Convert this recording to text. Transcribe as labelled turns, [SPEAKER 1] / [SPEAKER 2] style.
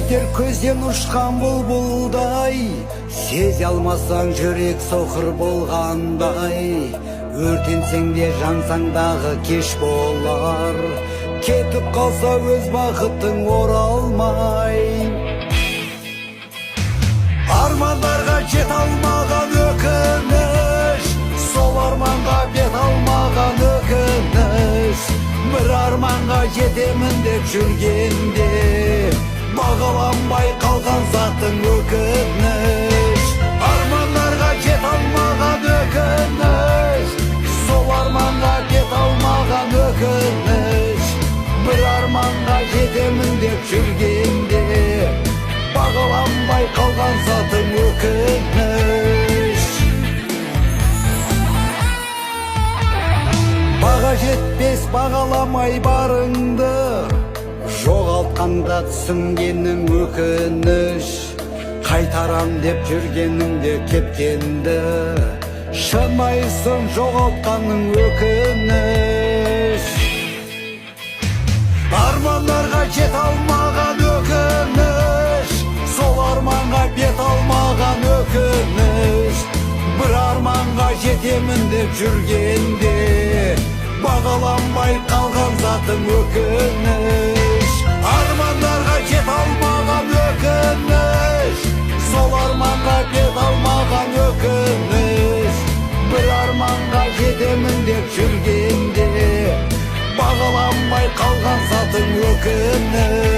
[SPEAKER 1] жетер көзден ұшқан бұлбұлдай, сезе алмасаң жүрек соқыр болғандай. Өртенсең де жансаң дағы кеш болар, кетіп қалса өз бақытың оралмай. Армандарға жет алмаған өкініш, сол арманға бет алмаған өкініш. Бір арманға жетемін деп жүргенде, бағаланбай қалған затың өкініш. Армандарға жет алмаған өкініш, сол арманға бет алмаған өкініш. Бір арманға жетемін деп жүргенде, бағаланбай қалған затың өкініш. Баға жетпес бағаламай барыңды, жоғалтқанда түсінгенің өкініш. Қайтарам деп жүргеніңде кеткенді, шынайсың жоғалтқаның өкініш. Армандарға жет алмаған өкініш, сол арманға бет алмаған өкініш. Бір арманға жетемін деп жүргенде, бағаланбай қалған затың өкініш. Армандарға жет алмаған өкініш, сол арманға бет алмаған өкініш. Бір арманға жетемін деп жүргенде, бағаланбай қалған затың өкініш.